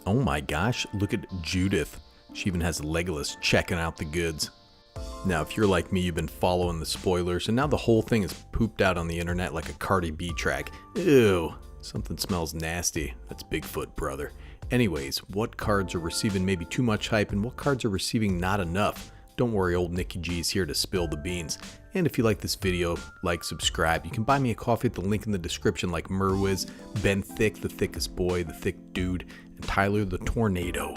Oh my gosh, look at Judith. She even has Legolas checking out the goods. Now, if you're like me, you've been following the spoilers, and now the whole thing is pooped out on the internet like a Cardi B track. Ew, something smells nasty. That's Bigfoot, brother. Anyways, what cards are receiving maybe too much hype, and what cards are receiving not enough? Don't worry, old Nicky G is here to spill the beans. And if you like this video, like, subscribe. You can buy me a coffee at the link in the description, like Merwiz, Ben Thick, the thickest boy, the thick dude, and Tyler the Tornado.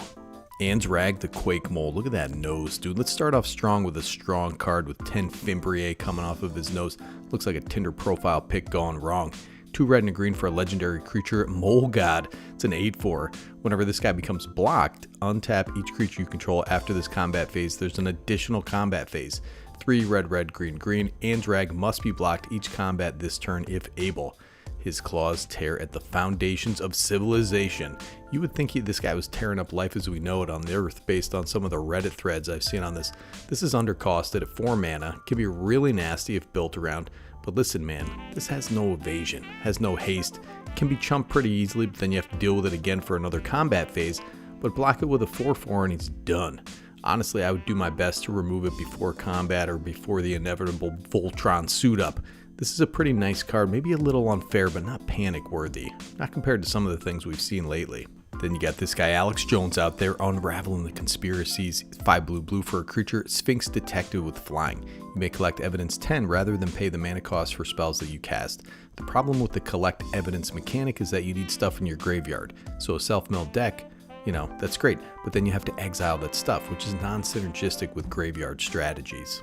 Ansrag the Quake Mole. Look at that nose, dude. Let's start off strong with a strong card with 10 Fimbrier coming off of his nose. Looks like a Tinder profile pic gone wrong. 2 red and a green for a legendary creature, Mole God. It's an 8/4. Whenever this guy becomes blocked, untap each creature you control after this combat phase. There's an additional combat phase. 3 red, red, green, green. Ansrag must be blocked each combat this turn if able. His claws tear at the foundations of civilization. You would think this guy was tearing up life as we know it on the earth based on some of the Reddit threads I've seen on this. This is undercosted at 4 mana, can be really nasty if built around, but listen man, this has no evasion, has no haste, can be chumped pretty easily, but then you have to deal with it again for another combat phase, but block it with a 4/4 and he's done. Honestly, I would do my best to remove it before combat or before the inevitable Voltron suit up. This is a pretty nice card, maybe a little unfair, but not panic worthy. Not compared to some of the things we've seen lately. Then you got this guy Alex Jones out there unraveling the conspiracies. 5 blue blue for a creature, Sphinx Detective with flying. You may collect evidence 10 rather than pay the mana cost for spells that you cast. The problem with the collect evidence mechanic is that you need stuff in your graveyard. So a self-milled deck, you know, that's great, but then you have to exile that stuff, which is non-synergistic with graveyard strategies.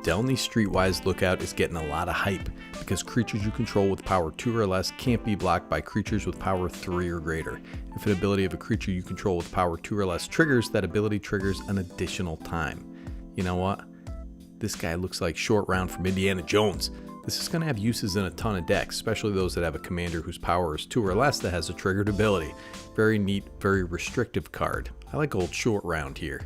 Delny Streetwise Lookout is getting a lot of hype because creatures you control with power 2 or less can't be blocked by creatures with power 3 or greater. If an ability of a creature you control with power 2 or less triggers, that ability triggers an additional time. You know what? This guy looks like Short Round from Indiana Jones. This is going to have uses in a ton of decks, especially those that have a commander whose power is 2 or less that has a triggered ability. Very neat, very restrictive card. I like old Short Round here.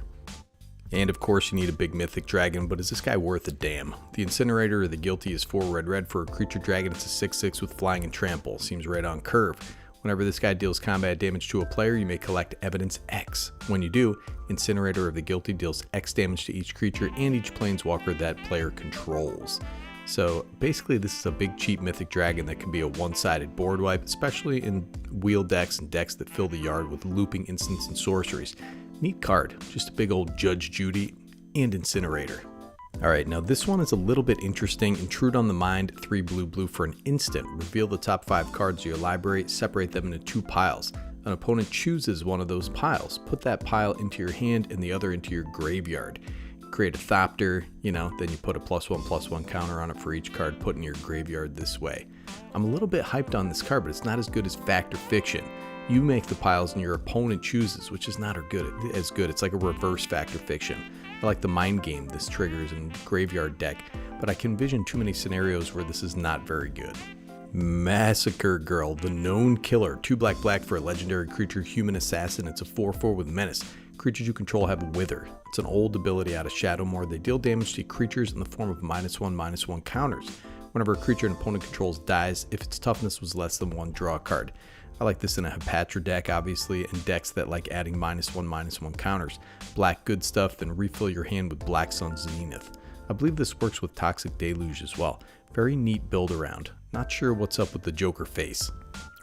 And of course you need a big mythic dragon, but is this guy worth a damn? The Incinerator or the Guilty is 4 red red for a creature dragon. It's a 6/6 with flying and trample. Seems right on curve. Whenever this guy deals combat damage to a player, you may collect evidence X. When you do, Incinerator of the Guilty deals X damage to each creature and each planeswalker that player controls. So basically this is a big cheap mythic dragon that can be a one-sided board wipe, especially in wheel decks and decks that fill the yard with looping instants and sorceries. Neat card, just a big old Judge Judy and Incinerator. Alright, now this one is a little bit interesting. Intrude on the Mind, 3 blue blue for an instant. Reveal the top 5 cards of your library, separate them into 2 piles. An opponent chooses one of those piles. Put that pile into your hand and the other into your graveyard. Create a Thopter, you know, then you put a +1/+1 counter on it for each card put in your graveyard this way. I'm a little bit hyped on this card, but it's not as good as Fact or Fiction. You make the piles and your opponent chooses, which is not as good. It's like a reverse Fact or Fiction. I like the mind game this triggers in graveyard deck, but I can envision too many scenarios where this is not very good. Massacre Girl, the known killer. 2 black black for a legendary creature, human assassin. It's a 4/4 with menace. Creatures you control have a Wither. It's an old ability out of Shadowmoor. They deal damage to creatures in the form of -1/-1 counters. Whenever a creature an opponent controls dies, if its toughness was less than 1, draw a card. I like this in a Hepatra deck, obviously, and decks that like adding -1/-1 counters. Black good stuff, then refill your hand with Black Sun Zenith. I believe this works with Toxic Deluge as well. Very neat build around. Not sure what's up with the Joker face.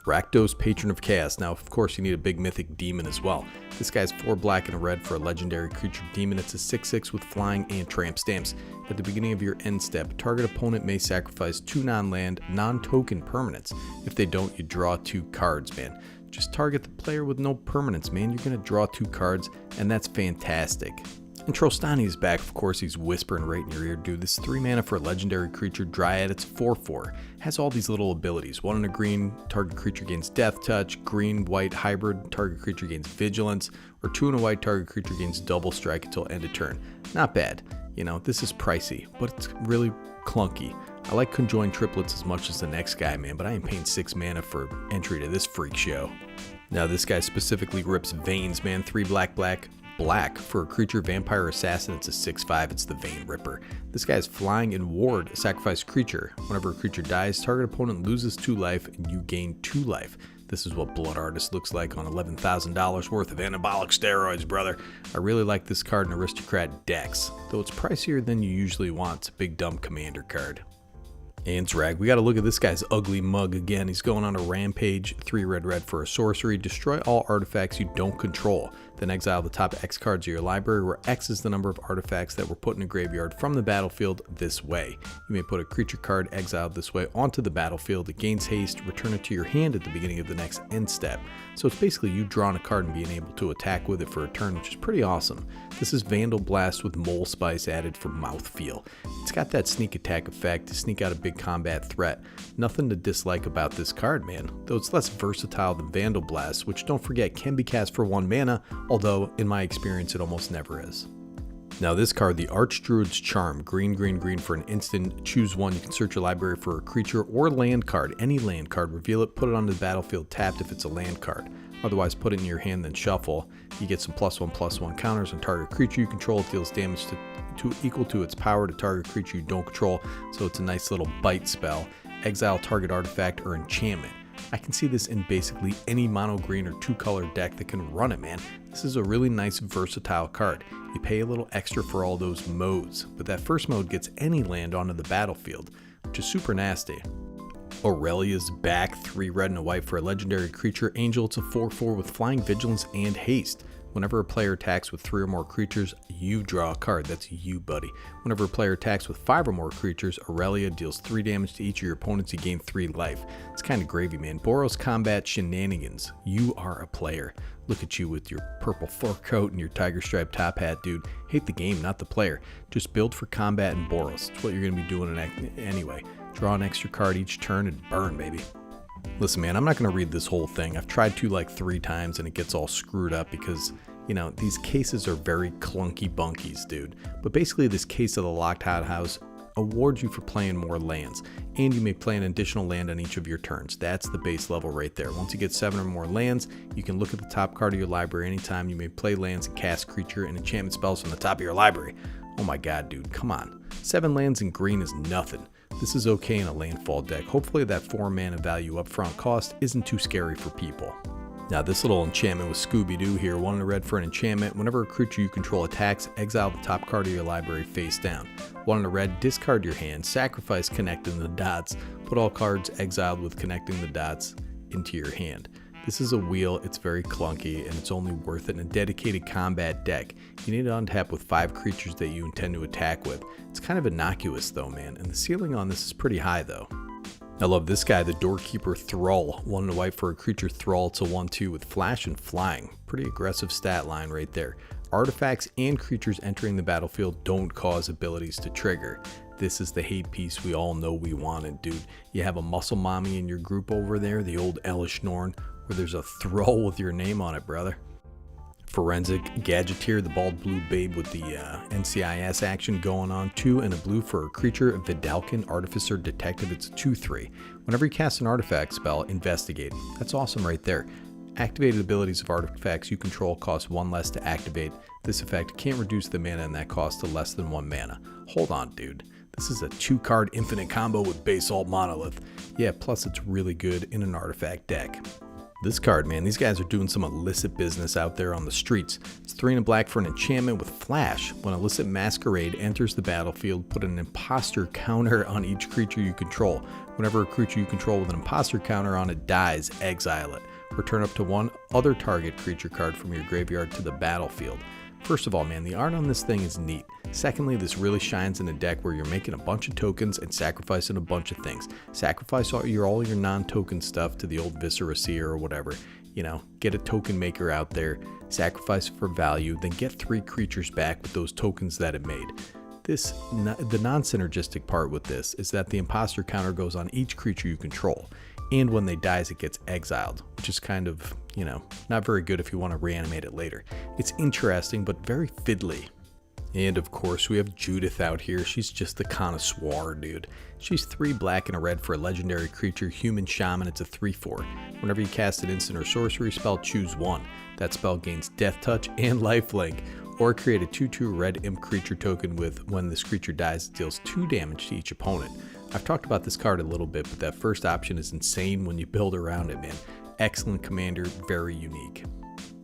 Rakdos, Patron of Chaos. Now, of course, you need a big mythic demon as well. This guy's 4 black and a red for a legendary creature demon. It's a 6/6 with flying and tramp stamps. At the beginning of your end step, target opponent may sacrifice 2 non-land, non-token permanents. If they don't, you draw 2 cards, man. Just target the player with no permanents, man. You're going to draw 2 cards, and that's fantastic. And Trostani is back, of course. He's whispering right in your ear, dude. This is 3 mana for a legendary creature, Dryad. It's 4/4. Has all these little abilities. 1 and a green, target creature gains Death Touch. Green, white, hybrid, target creature gains Vigilance. Or 2 and a white, target creature gains Double Strike until end of turn. Not bad. You know, this is pricey, but it's really clunky. I like conjoined triplets as much as the next guy, man, but I ain't paying 6 mana for entry to this freak show. Now, this guy specifically rips Veins, man. 3 black, black. Black for a creature vampire assassin. It's a 6/5. It's the Vein Ripper. This guy's flying and ward, a sacrifice creature. Whenever a creature dies, target opponent loses 2 life and you gain 2 life. This is what Blood Artist looks like on $11,000 worth of anabolic steroids, brother. I really like this card in Aristocrat decks, though it's pricier than you usually want. It's a big dumb commander card. And Zrag, we got to look at this guy's ugly mug again. He's going on a rampage, 3 red for a sorcery. Destroy all artifacts you don't control. Then exile the top X cards of your library, where X is the number of artifacts that were put in a graveyard from the battlefield this way. You may put a creature card exiled this way onto the battlefield. It gains haste. Return it to your hand at the beginning of the next end step. So it's basically you drawing a card and being able to attack with it for a turn, which is pretty awesome. This is Vandal Blast with Mole Spice added for mouthfeel. It's got that sneak attack effect to sneak out a big combat threat. Nothing to dislike about this card, man, though it's less versatile than Vandal Blast, which, don't forget, can be cast for 1 mana, although in my experience it almost never is. Now this card, the Archdruid's Charm, green for an instant, choose 1. You can search your library for a creature or land card, any land card, reveal it, put it onto the battlefield tapped if it's a land card. Otherwise, put it in your hand, then shuffle. You get some +1/+1 counters on target creature you control. It deals damage to equal to its power to target creature you don't control, so it's a nice little bite spell. Exile target artifact or enchantment. I can see this in basically any mono green or 2-color deck that can run it, man. This is a really nice versatile card. You pay a little extra for all those modes, but that first mode gets any land onto the battlefield, which is super nasty. Aurelia's back, 3 red and a white for a legendary creature angel. It's a 4/4 with flying, vigilance, and haste. Whenever a player attacks with 3 or more creatures, you draw a card. That's you, buddy. Whenever a player attacks with 5 or more creatures, Aurelia deals 3 damage to each of your opponents. You gain 3 life. It's kind of gravy, man. Boros Combat Shenanigans. You are a player. Look at you with your purple fur coat and your tiger stripe top hat, dude. Hate the game, not the player. Just build for combat and Boros. It's what you're going to be doing anyway. Draw an extra card each turn and burn, baby. Listen, man, I'm not going to read this whole thing. I've tried to like 3 times and it gets all screwed up because, you know, these cases are very clunky bunkies, dude. But basically, this case of the Locked Hothouse awards you for playing more lands, and you may play an additional land on each of your turns. That's the base level right there. Once you get 7 or more lands, you can look at the top card of your library anytime. You may play lands and cast creature and enchantment spells from the top of your library. Oh my god, dude, come on. 7 lands in green is nothing. This is okay in a landfall deck. Hopefully that 4 mana value upfront cost isn't too scary for people. Now this little enchantment with Scooby-Doo here, 1 and a red for an enchantment. Whenever a creature you control attacks, exile the top card of your library face down. 1 and a red, discard your hand, sacrifice connecting the dots. Put all cards exiled with connecting the dots into your hand. This is a wheel, it's very clunky, and it's only worth it in a dedicated combat deck. You need to untap with 5 creatures that you intend to attack with. It's kind of innocuous though, man, and the ceiling on this is pretty high though. I love this guy, the Doorkeeper Thrull. 1 and a white for a creature Thrull. It's a 1/2 with flash and flying. Pretty aggressive stat line right there. Artifacts and creatures entering the battlefield don't cause abilities to trigger. This is the hate piece we all know we wanted, dude. You have a muscle mommy in your group over there, the old Elish Norn, where there's a Thrull with your name on it, brother. Forensic Gadgeteer, the bald blue babe with the NCIS action going on. 2 and a blue for a creature, Vidalcan Artificer Detective. It's a 2/3. Whenever you cast an artifact spell, investigate. That's awesome right there. Activated abilities of artifacts you control cost 1 less to activate. This effect can't reduce the mana in that cost to less than 1 mana. Hold on, dude. This is a 2-card infinite combo with Basalt Monolith. Yeah, plus it's really good in an artifact deck. This card, man, these guys are doing some illicit business out there on the streets. It's 3 and a black for an enchantment with flash. When Illicit Masquerade enters the battlefield, put an imposter counter on each creature you control. Whenever a creature you control with an imposter counter on it dies, exile it. Return up to 1 other target creature card from your graveyard to the battlefield. First of all, man, the art on this thing is neat. Secondly, this really shines in a deck where you're making a bunch of tokens and sacrificing a bunch of things. Sacrifice all your non-token stuff to the old Viscera Seer or whatever. You know, get a token maker out there, sacrifice for value, then get 3 creatures back with those tokens that it made. The non-synergistic part with this is that the imposter counter goes on each creature you control, and when they die, it gets exiled, which is kind of, you know, not very good if you want to reanimate it later. It's interesting, but very fiddly. And of course, we have Judith out here. She's just the connoisseur, dude. She's 3 black and a red for a legendary creature, human shaman. It's a 3/4. Whenever you cast an instant or sorcery spell, choose 1. That spell gains death touch and lifelink. Or create a 2/2 red imp creature token with, when this creature dies, it deals 2 damage to each opponent. I've talked about this card a little bit, but that first option is insane when you build around it, man. excellent commander, very unique.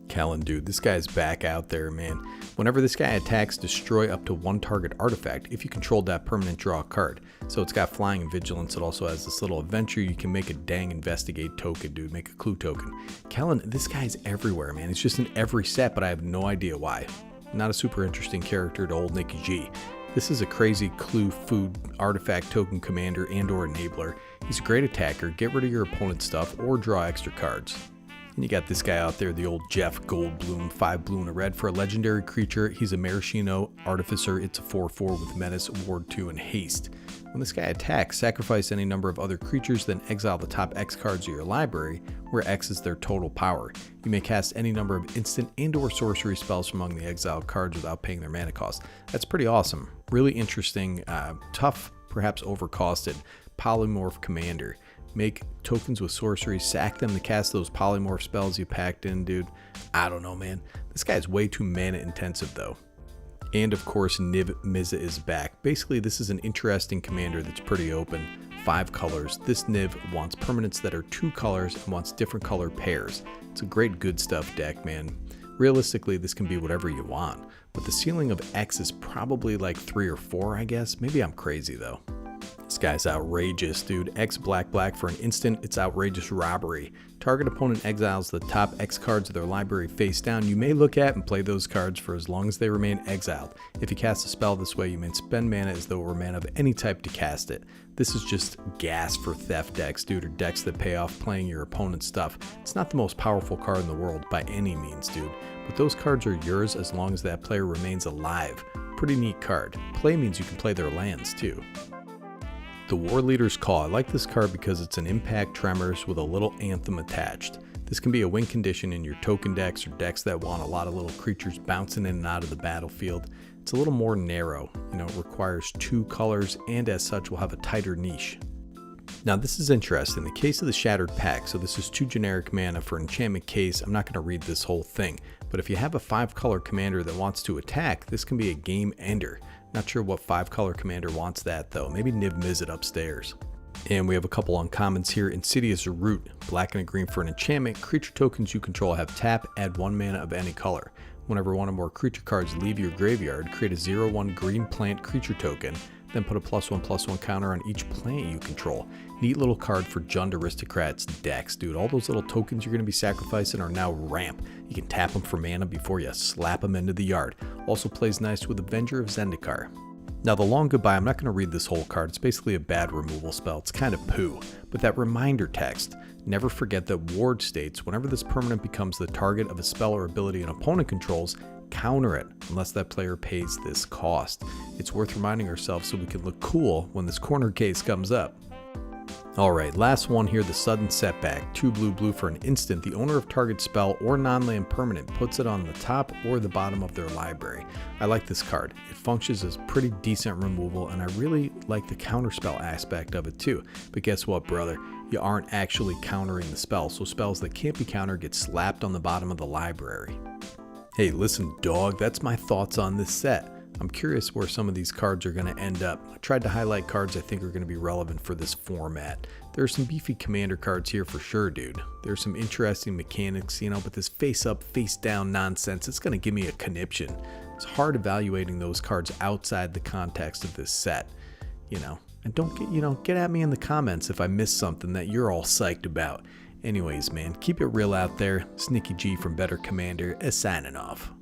Kellen, dude, this guy's back out there, man. Whenever this guy attacks, destroy up to one target artifact. If you control that permanent, draw a card. So it's got flying and vigilance. It also has this little adventure. You can make a dang investigate token, dude. Make a clue token. Kellen, this guy's everywhere, man. It's just in every set, but I have no idea why. Not a super interesting character to old Nicky G. This is a crazy clue, food, artifact, token commander, and or enabler. He's a great attacker. Get rid of your opponent's stuff or draw extra cards. And you got this guy out there, the old Jeff Goldblum, 5 blue and a red for a legendary creature. He's a maraschino artificer. It's a 4/4 with menace, ward 2, and haste. When this guy attacks, sacrifice any number of other creatures, then exile the top X cards of your library, where X is their total power. You may cast any number of instant and or sorcery spells from among the exiled cards without paying their mana cost. That's pretty awesome. Really interesting, tough, perhaps overcosted, polymorph commander. Make tokens with sorcery, sack them to cast those polymorph spells you packed in, dude. I don't know, man. This guy's way too mana intensive, though. And of course, Niv-Mizzet is back. Basically, this is an interesting commander that's pretty open. 5 colors. This Niv wants permanents that are 2 colors and wants different color pairs. It's a great good stuff deck, man. Realistically, this can be whatever you want, but the ceiling of X is probably like 3 or 4, I guess. Maybe I'm crazy, though. This guy's outrageous, dude. X black for an instant. It's outrageous robbery. Target opponent exiles the top X cards of their library face down. You may look at and play those cards for as long as they remain exiled. If you cast a spell this way, you may spend mana as though it were mana of any type to cast it. This is just gas for theft decks, dude, or decks that pay off playing your opponent's stuff. It's not the most powerful card in the world by any means, dude, but those cards are yours as long as that player remains alive. Pretty neat card. Play means you can play their lands too. The Warleader's Call. I like this card because it's an impact tremors with a little anthem attached. This can be a win condition in your token decks or decks that want a lot of little creatures bouncing in and out of the battlefield. It's a little more narrow, it requires 2 colors and as such will have a tighter niche. Now this is interesting. The Case of the Shattered Pack. So this is 2 generic mana for enchantment case. I'm not going to read this whole thing, but if you have a 5-color commander that wants to attack, this can be a game ender. Not sure what 5-color commander wants that though. Maybe Niv-Mizzet upstairs. And we have a couple uncommons here. Insidious Root, black and a green for an enchantment. Creature tokens you control have tap, add 1 mana of any color. Whenever one or more creature cards leave your graveyard, create a 0/1 green plant creature token, then put a +1/+1 counter on each plant you control. Neat little card for Jund Aristocrats decks, dude. All those little tokens you're going to be sacrificing are now ramp. You can tap them for mana before you slap them into the yard. Also plays nice with Avenger of Zendikar. Now the Long Goodbye, I'm not going to read this whole card. It's basically a bad removal spell. It's kind of poo. But that reminder text, never forget that ward states whenever this permanent becomes the target of a spell or ability an opponent controls, counter it unless that player pays this cost. It's worth reminding ourselves so we can look cool when this corner case comes up. Alright, last one here, the Sudden Setback. 2 blue for an instant. The owner of target spell or non-land permanent puts it on the top or the bottom of their library. I like this card. It functions as pretty decent removal, and I really like the counterspell aspect of it too. But guess what, brother? You aren't actually countering the spell, so spells that can't be countered get slapped on the bottom of the library. Hey, listen, dog, that's my thoughts on this set. I'm curious where some of these cards are going to end up. I tried to highlight cards I think are going to be relevant for this format. There are some beefy commander cards here for sure, dude. There's some interesting mechanics, but this face up, face down nonsense, it's going to give me a conniption. It's hard evaluating those cards outside the context of this set, And don't get at me in the comments if I missed something that you're all psyched about. Anyways, man, keep it real out there. It's Nicky G from Better Commander, signing off.